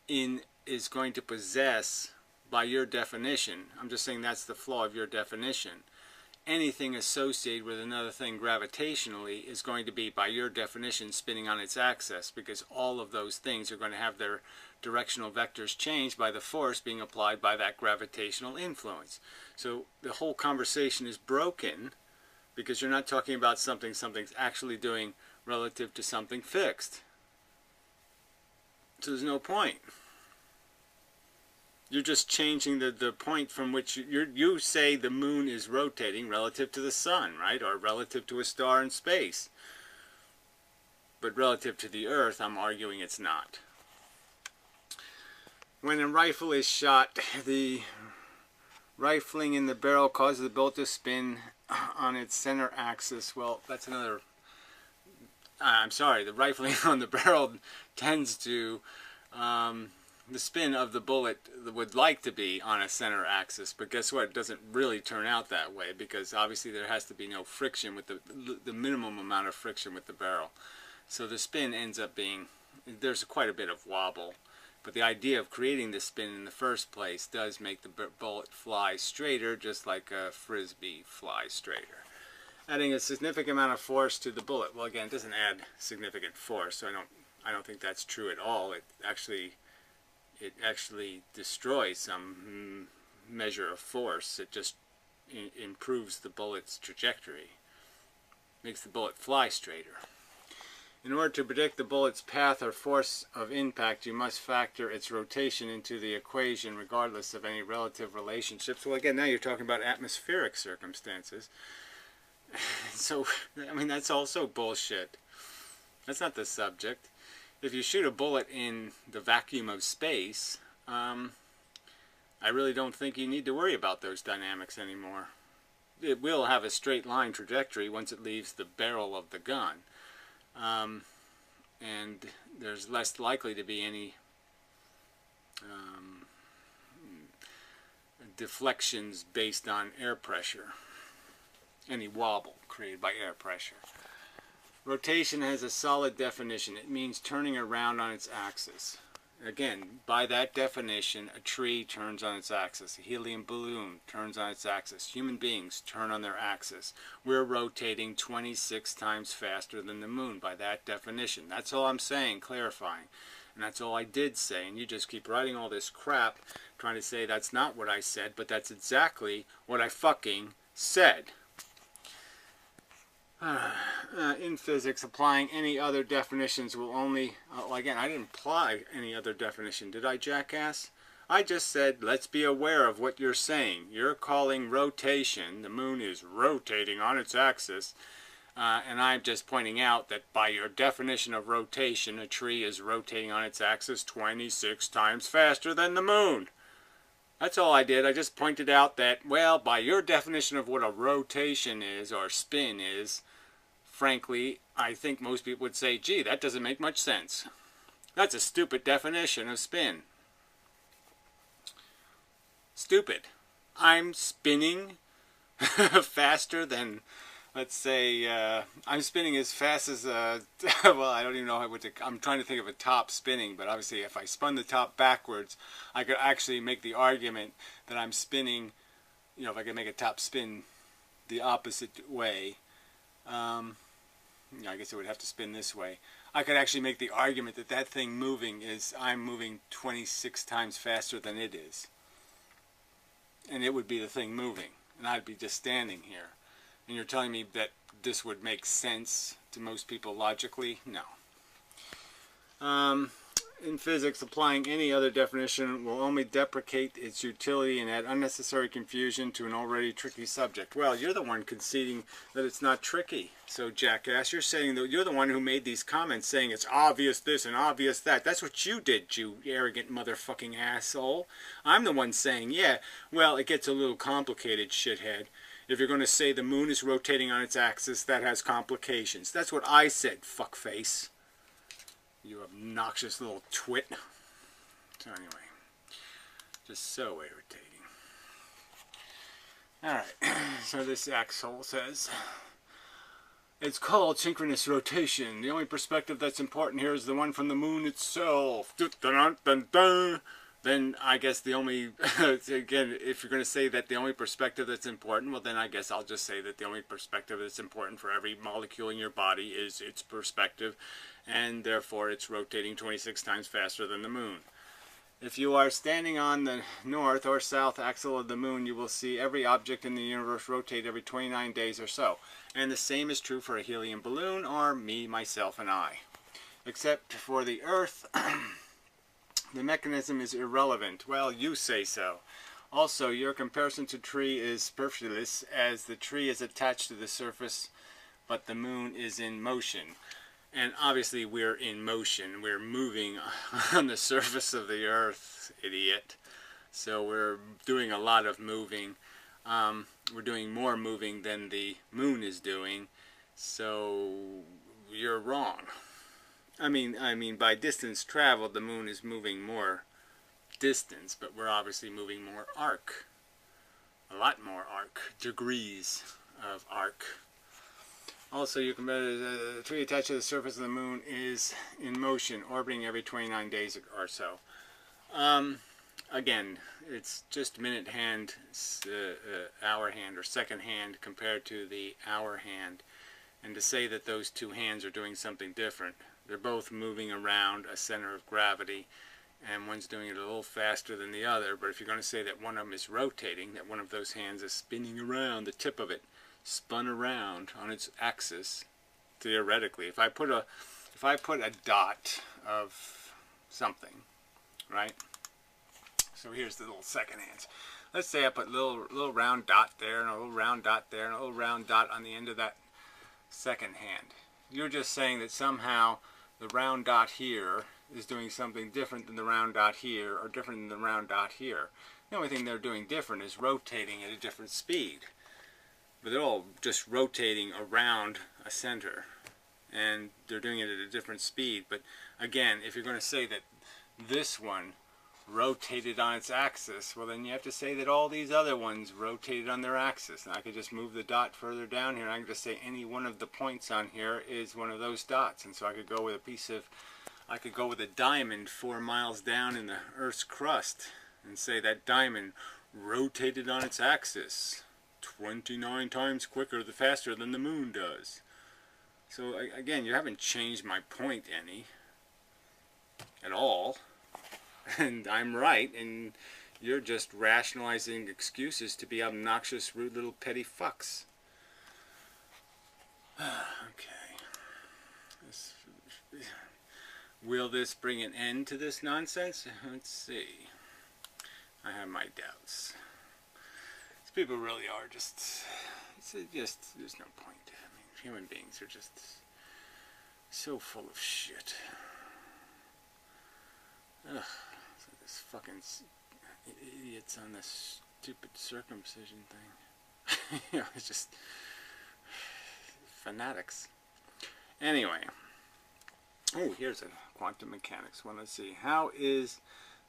is going to possess, by your definition, I'm just saying that's the flaw of your definition, anything associated with another thing gravitationally is going to be, by your definition, spinning on its axis, because all of those things are going to have their directional vectors changed by the force being applied by that gravitational influence. So the whole conversation is broken because you're not talking about something's actually doing relative to something fixed. So there's no point. You're just changing the point from which you say the moon is rotating relative to the sun, right? Or relative to a star in space. But relative to the Earth, I'm arguing it's not. When a rifle is shot, the rifling in the barrel causes the bullet to spin on its center axis. Well, that's another... I'm sorry, the rifling on the barrel tends to... the spin of the bullet would like to be on a center axis, but guess what? It doesn't really turn out that way, because obviously there has to be no friction with the minimum amount of friction with the barrel. So the spin ends up being, there's quite a bit of wobble, but the idea of creating the spin in the first place does make the bullet fly straighter, just like a frisbee flies straighter. Adding a significant amount of force to the bullet. Well, again, it doesn't add significant force, so I don't think that's true at all. It actually destroys some measure of force. It just improves the bullet's trajectory, makes the bullet fly straighter. In order to predict the bullet's path or force of impact, you must factor its rotation into the equation regardless of any relative relationships. Well, again, now you're talking about atmospheric circumstances. So, I mean, that's also bullshit. That's not the subject. If you shoot a bullet in the vacuum of space, I really don't think you need to worry about those dynamics anymore. It will have a straight line trajectory once it leaves the barrel of the gun. And there's less likely to be any deflections based on air pressure, any wobble created by air pressure. Rotation has a solid definition. It means turning around on its axis. Again, by that definition, a tree turns on its axis. A helium balloon turns on its axis. Human beings turn on their axis. We're rotating 26 times faster than the moon by that definition. That's all I'm saying, clarifying. And that's all I did say. And you just keep writing all this crap, trying to say that's not what I said, but that's exactly what I fucking said. In physics, applying any other definitions will only... well, again, I didn't apply any other definition, did I, jackass? I just said, let's be aware of what you're saying. You're calling rotation, the moon is rotating on its axis, and I'm just pointing out that by your definition of rotation, a tree is rotating on its axis 26 times faster than the moon. That's all I did. I just pointed out that, well, by your definition of what a rotation is, or spin is, frankly, I think most people would say, gee, that doesn't make much sense. That's a stupid definition of spin. Stupid. I'm spinning faster than, let's say, I'm spinning as fast as, well, I don't even know what to, I'm trying to think of a top spinning, but obviously if I spun the top backwards, I could actually make the argument that I'm spinning, you know, if I could make a top spin the opposite way, I guess it would have to spin this way. I could actually make the argument that that thing moving is, I'm moving 26 times faster than it is. And it would be the thing moving, and I'd be just standing here. And you're telling me that this would make sense to most people logically? No. In physics, applying any other definition will only deprecate its utility and add unnecessary confusion to an already tricky subject. Well, you're the one conceding that it's not tricky. So, jackass, you're saying that you're the one who made these comments saying it's obvious this and obvious that. That's what you did, you arrogant motherfucking asshole. I'm the one saying, yeah, well, it gets a little complicated, shithead. If you're going to say the moon is rotating on its axis, that has complications. That's what I said, fuckface. You obnoxious little twit. So anyway, just so irritating. Alright, so this asshole says, it's called synchronous rotation. The only perspective that's important here is the one from the moon itself. Dun, dun, dun, dun. Then I guess the only, again, if you're going to say that the only perspective that's important, well then I guess I'll just say that the only perspective that's important for every molecule in your body is its perspective, and therefore it's rotating 26 times faster than the moon. If you are standing on the north or south axle of the moon, you will see every object in the universe rotate every 29 days or so. And the same is true for a helium balloon or me, myself, and I. Except for the Earth... the mechanism is irrelevant. Well, you say so. Also, your comparison to tree is superfluous, as the tree is attached to the surface, but the moon is in motion. And obviously we're in motion. We're moving on the surface of the Earth, idiot. So we're doing a lot of moving. We're doing more moving than the moon is doing. So you're wrong. I mean, by distance traveled, the moon is moving more distance, but we're obviously moving more arc. A lot more arc. Degrees of arc. Also, you can the tree attached to the surface of the moon is in motion, orbiting every 29 days or so. Again, it's just minute hand, hour hand, or second hand compared to the hour hand. And to say that those two hands are doing something different, they're both moving around a center of gravity, and one's doing it a little faster than the other. But if you're going to say that one of them is rotating, that one of those hands is spinning around, the tip of it spun around on its axis, theoretically. If I put a if I put a dot of something, right? So here's the little second hand. Let's say I put a little round dot there, and a little round dot there, and a little round dot on the end of that second hand. You're just saying that somehow the round dot here is doing something different than the round dot here, or different than the round dot here. The only thing they're doing different is rotating at a different speed. But they're all just rotating around a center. And they're doing it at a different speed. But again, if you're going to say that this one rotated on its axis, well then you have to say that all these other ones rotated on their axis. And I could just move the dot further down here, and I can just say any one of the points on here is one of those dots. And so I could go with a piece of, I could go with a diamond 4 miles down in the Earth's crust and say that diamond rotated on its axis 29 times quicker, the faster than the moon does. So again, you haven't changed my point any at all. And I'm right, and you're just rationalizing excuses to be obnoxious, rude little petty fucks. Okay. Will this bring an end to this nonsense? Let's see. I have my doubts. These people really are just there's no point. I mean, human beings are just so full of shit. Ugh. So this fucking idiots on this stupid circumcision thing. You know, it's just fanatics. Anyway. Oh, here's a quantum mechanics one. Let's see. How is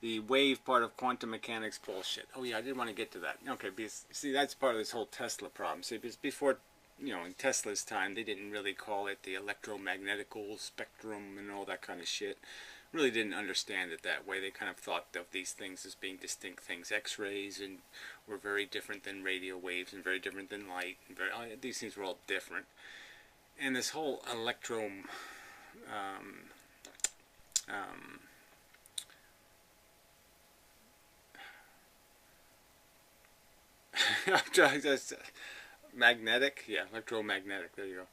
the wave part of quantum mechanics bullshit? Oh yeah, I did want to get to that. Okay, because see, that's part of this whole Tesla problem. See, because before, you know, in Tesla's time, they didn't really call it the electromagnetical spectrum and all that kind of shit. Really didn't understand it that way. They kind of thought of these things as being distinct things. X-rays and were very different than radio waves, and very different than light. And these things were all different. And this whole magnetic, yeah, electromagnetic, there you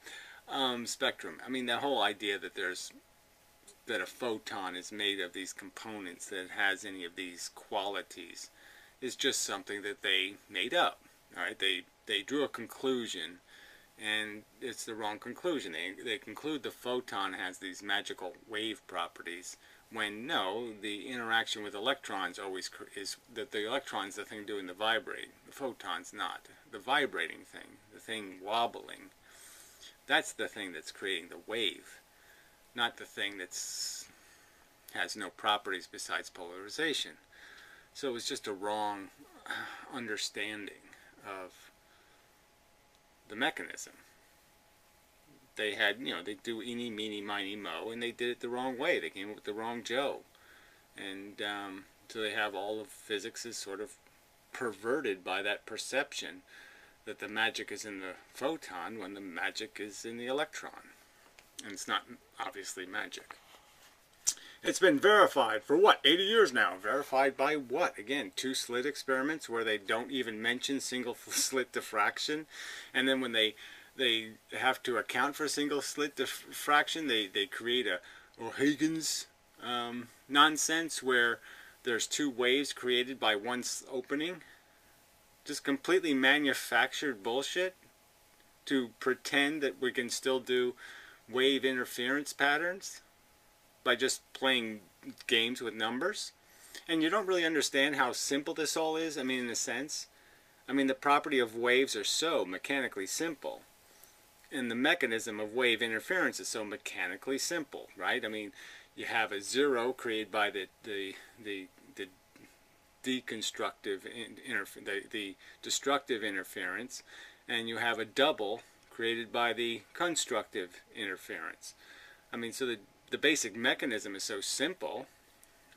go, spectrum. I mean, the whole idea that that a photon is made of these components, that it has any of these qualities, is just something that they made up. All right, they drew a conclusion, and it's the wrong conclusion. They conclude the photon has these magical wave properties, when no, the interaction with electrons always is that the electron's the thing doing the vibrating. The photon's not. The vibrating thing, the thing wobbling, that's the thing that's creating the wave, not the thing that's has no properties besides polarization. So it was just a wrong understanding of the mechanism. They had, you know, they do eeny, meeny, miny, mo, and they did it the wrong way. They came up with the wrong Joe. And so they have all of physics is sort of perverted by that perception that the magic is in the photon when the magic is in the electron. And it's not obviously magic. It's been verified for what, 80 years now? Verified by what? Again, 2 slit experiments where they don't even mention single slit diffraction, and then when they have to account for single slit diffraction, they create a O'Hagan's nonsense where there's 2 waves created by one opening. Just completely manufactured bullshit to pretend that we can still do wave interference patterns by just playing games with numbers. And you don't really understand how simple this all is. I mean, in a sense, I mean, the property of waves are so mechanically simple, and the mechanism of wave interference is so mechanically simple, right? I mean, you have a 0 created by the deconstructive the destructive interference, and you have a double created by the constructive interference. I mean, so the basic mechanism is so simple,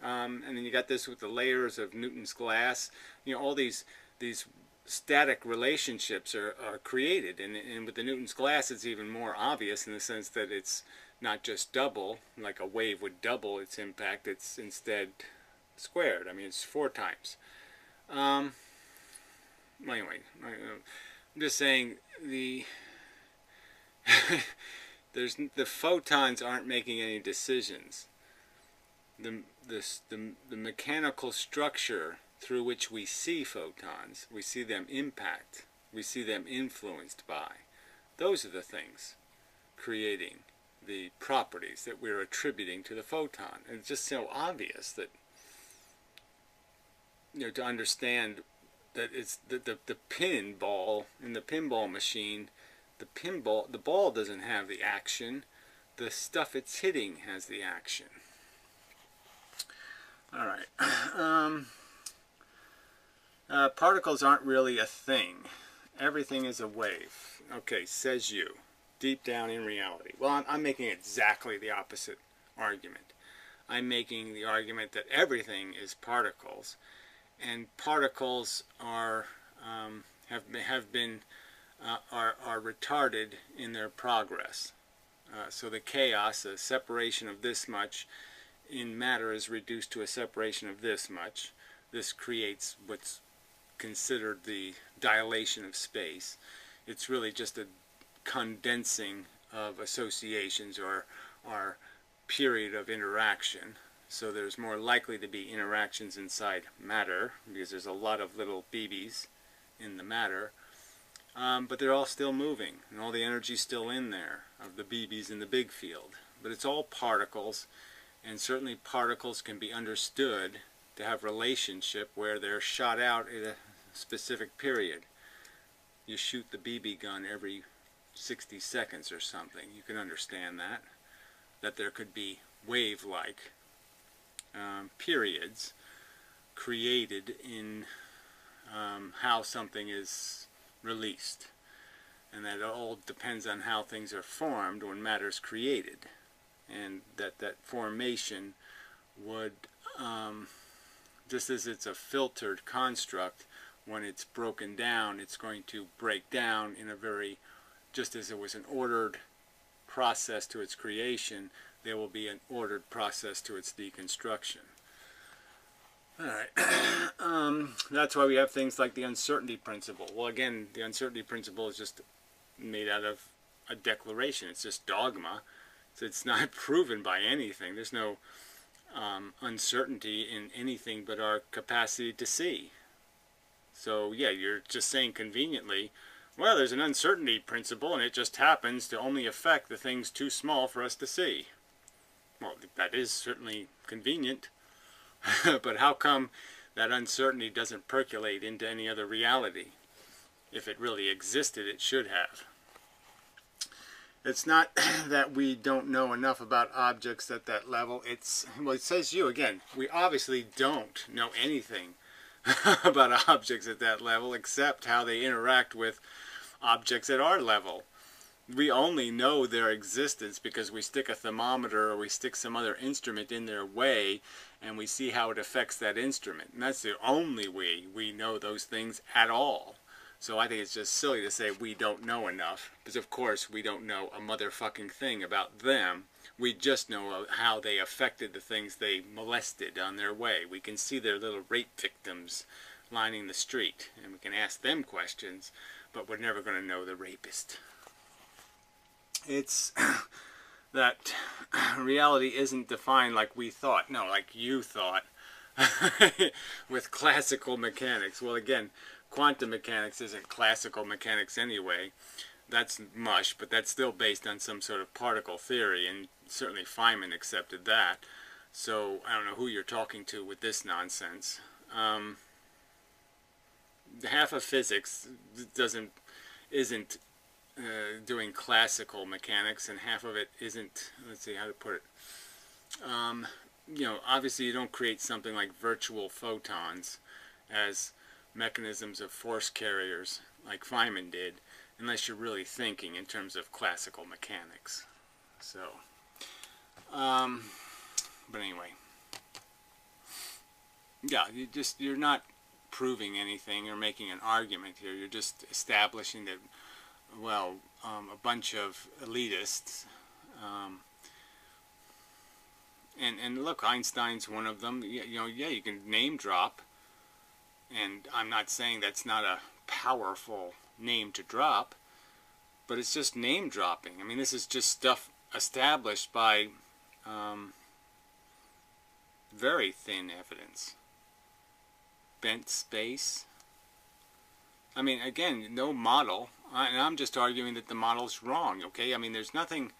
and then you got this with the layers of Newton's glass. You know, all these static relationships are created, and with the Newton's glass it's even more obvious in the sense that it's not just double, like a wave would double its impact, it's instead squared. I mean, it's 4 times. Anyway, I'm just saying the photons aren't making any decisions. The mechanical structure through which we see photons, we see them impact, we see them influenced by, those are the things creating the properties that we're attributing to the photon. And it's just so obvious that, to understand that it's the pinball in the pinball machine, the ball doesn't have the action, the stuff it's hitting has the action. All right. Particles aren't really a thing. Everything is a wave. Okay, says you. Deep down in reality. Well, I'm making exactly the opposite argument. I'm making the argument that everything is particles, and particles are are retarded in their progress. So the chaos, the separation of this much in matter is reduced to a separation of this much. This creates what's considered the dilation of space. It's really just a condensing of associations or period of interaction. So there's more likely to be interactions inside matter because there's a lot of little BBs in the matter, but they're all still moving and all the energy's still in there of the BBs in the big field. But it's all particles, and certainly particles can be understood to have relationship where they're shot out at a specific period. You shoot the BB gun every 60 seconds or something. You can understand that there could be wave-like periods created in how something is released, and that all depends on how things are formed when matter is created, and that formation would, just as it's a filtered construct, when it's broken down, it's going to break down in a very, just as it was an ordered process to its creation, there will be an ordered process to its deconstruction. Alright, that's why we have things like the uncertainty principle. Well, again, the uncertainty principle is just made out of a declaration. It's just dogma. So it's not proven by anything. There's no uncertainty in anything but our capacity to see. So yeah, you're just saying conveniently, well, there's an uncertainty principle and it just happens to only affect the things too small for us to see. Well, that is certainly convenient, but how come that uncertainty doesn't percolate into any other reality? If it really existed, it should have. It's not that we don't know enough about objects at that level. It's, well, it says you again, we obviously don't know anything about objects at that level except how they interact with objects at our level. We only know their existence because we stick a thermometer or we stick some other instrument in their way and we see how it affects that instrument. And that's the only way we know those things at all. So I think it's just silly to say we don't know enough, because of course we don't know a motherfucking thing about them. We just know how they affected the things they molested on their way. We can see their little rape victims lining the street, and we can ask them questions, but we're never going to know the rapist. It's that reality isn't defined like we thought. No, like you thought with classical mechanics. Well, again, quantum mechanics isn't classical mechanics anyway. That's mush, but that's still based on some sort of particle theory, and certainly Feynman accepted that. So I don't know who you're talking to with this nonsense. Half of physics isn't doing classical mechanics, and half of it isn't, let's see how to put it, you know, obviously you don't create something like virtual photons as mechanisms of force carriers like Feynman did unless you're really thinking in terms of classical mechanics. So but anyway, yeah, you're not proving anything or making an argument here. You're just establishing that, well, a bunch of elitists, and look, Einstein's one of them. You know, yeah, you can name drop, and I'm not saying that's not a powerful name to drop, but it's just name dropping. I mean, this is just stuff established by very thin evidence. Bent space. I mean, again, no model, and I'm just arguing that the model's wrong, okay? I mean, there's nothing,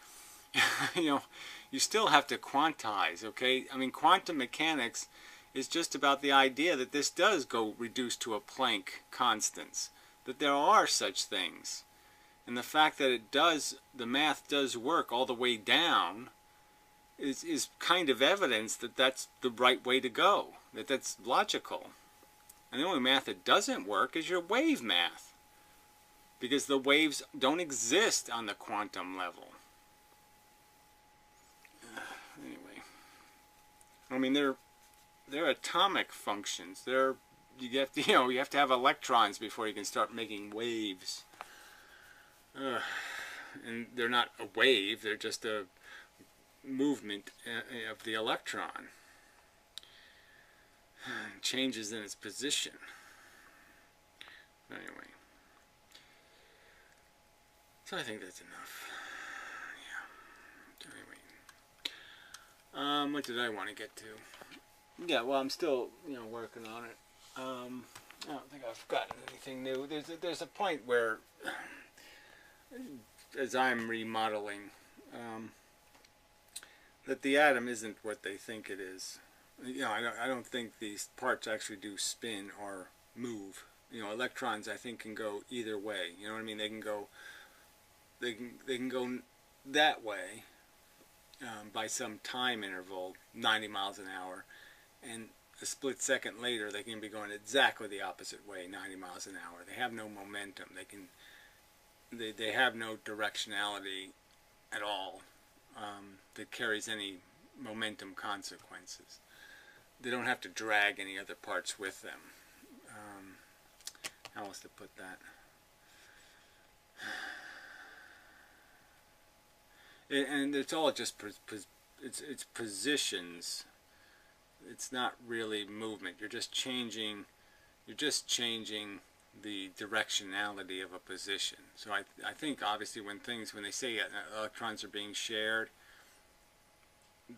you know, you still have to quantize, okay? I mean, quantum mechanics is just about the idea that this does go reduced to a Planck constants, that there are such things. And the fact that it does, the math does work all the way down is kind of evidence that that's the right way to go, that that's logical. And the only math that doesn't work is your wave math, because the waves don't exist on the quantum level. Anyway, I mean, they're atomic functions. You have to have electrons before you can start making waves. And they're not a wave, they're just a movement of the electron. Changes in its position. Anyway. So I think that's enough. Yeah. Anyway. What did I want to get to? Yeah, well, I'm still, working on it. I don't think I've gotten anything new. There's a point where, as I'm remodeling, that the atom isn't what they think it is. I don't think these parts actually do spin or move. Electrons, I think, can go either way. You know what I mean? They can go that way by some time interval, 90 miles an hour, and a split second later they can be going exactly the opposite way, 90 miles an hour. They have no momentum. They have no directionality at all that carries any momentum consequences. They don't have to drag any other parts with them. How else to put that? And it's all just it's positions. It's not really movement. You're just changing the directionality of a position. So I think obviously when they say electrons are being shared,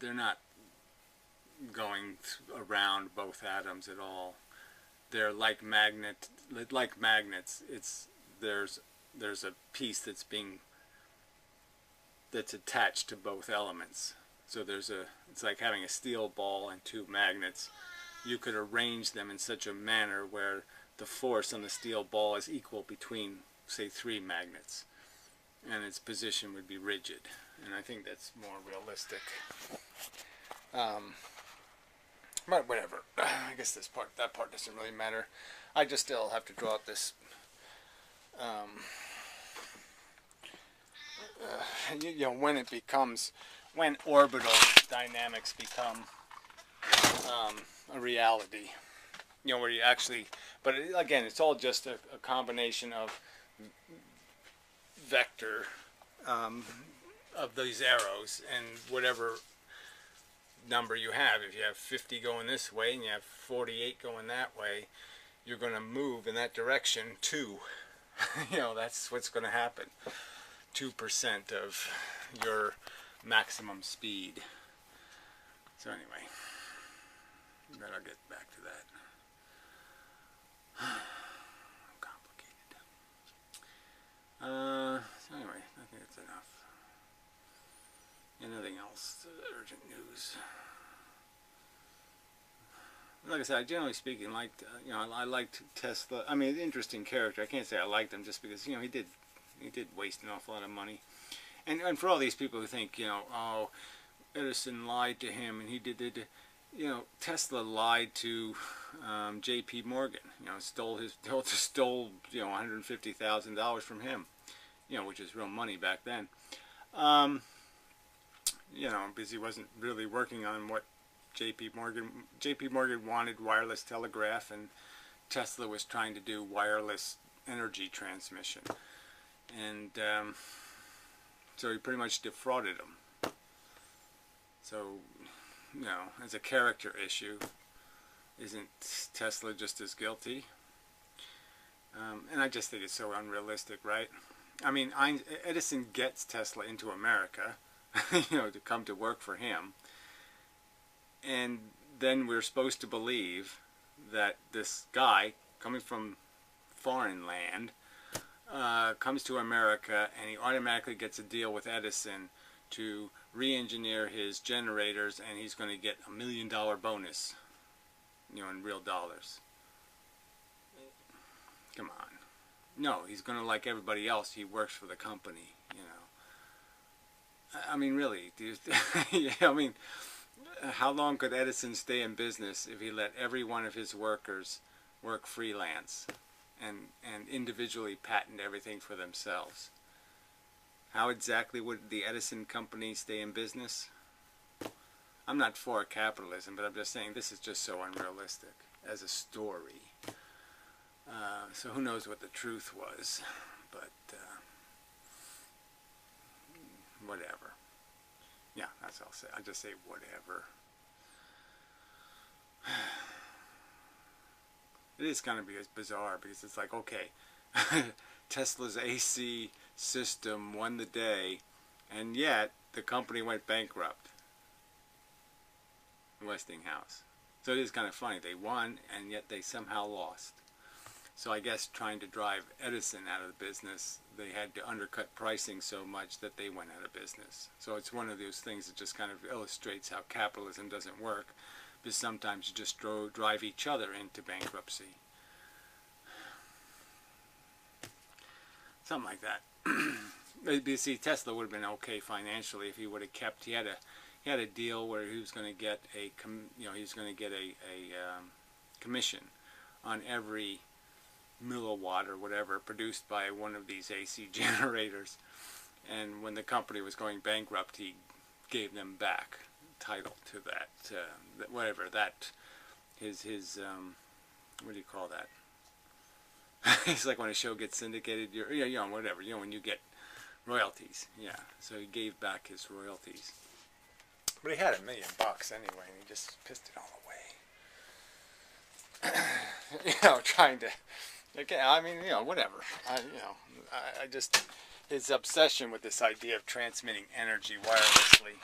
they're not going around both atoms at all. They're like magnets. There's a piece that's attached to both elements. So it's like having a steel ball and two magnets. You could arrange them in such a manner where the force on the steel ball is equal between, say, 3 magnets, and its position would be rigid. And I think that's more realistic. But whatever. I guess that part doesn't really matter. I just still have to draw up this. When orbital dynamics become a reality. Where you actually, but again, it's all just a combination of vector of these arrows and whatever number you have. If you have 50 going this way and you have 48 going that way, you're going to move in that direction 2. That's what's going to happen. 2% of your maximum speed. So anyway, then I'll get back to that. Complicated. So anyway, I think that's enough. Anything else? Urgent news. Like I said, generally speaking, I liked Tesla. I mean, interesting character. I can't say I liked him just because he did waste an awful lot of money. And for all these people who think oh, Edison lied to him and he did Tesla lied to J.P. Morgan. Stole $150,000 from him. Which is real money back then. Because he wasn't really working on what J.P. Morgan wanted wireless telegraph, and Tesla was trying to do wireless energy transmission. And so he pretty much defrauded him. So, as a character issue, isn't Tesla just as guilty? And I just think it's so unrealistic, right? I mean, Edison gets Tesla into America, to come to work for him. And then we're supposed to believe that this guy coming from foreign land comes to America and he automatically gets a deal with Edison to re-engineer his generators, and he's going to get $1 million bonus, in real dollars. Come on. No, he's going to, like everybody else, he works for the company, I mean, really, yeah, I mean, how long could Edison stay in business if he let every one of his workers work freelance and individually patent everything for themselves? How exactly would the Edison company stay in business? I'm not for capitalism, but I'm just saying this is just so unrealistic as a story. So who knows what the truth was, but whatever. Yeah, that's all I'll say. I'll just say whatever. It is kind of bizarre because it's like, okay, Tesla's AC system won the day, and yet the company went bankrupt. Westinghouse. So it is kind of funny. They won, and yet they somehow lost. So I guess trying to drive Edison out of the business, they had to undercut pricing so much that they went out of business. So it's one of those things that just kind of illustrates how capitalism doesn't work, because sometimes you just drive each other into bankruptcy. Something like that. You see, Tesla would have been okay financially if he would have kept. He had a deal where he was going to get a commission on every milliwatt or whatever produced by one of these AC generators, and when the company was going bankrupt, he gave them back title to that, his what do you call that? It's like when a show gets syndicated, whatever, when you get royalties, yeah. So he gave back his royalties, but he had $1 million anyway, and he just pissed it all away. Trying to. Okay, I mean, whatever. I just, his obsession with this idea of transmitting energy wirelessly.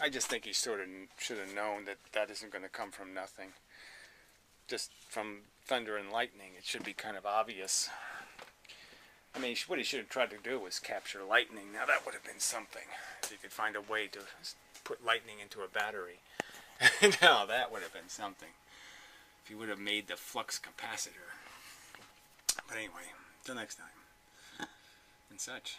I just think he sort of should have known that isn't going to come from nothing. Just from thunder and lightning, it should be kind of obvious. I mean, what he should have tried to do was capture lightning. Now that would have been something. If you could find a way to put lightning into a battery. Now that would have been something. If you would have made the flux capacitor. But anyway, till next time. And such.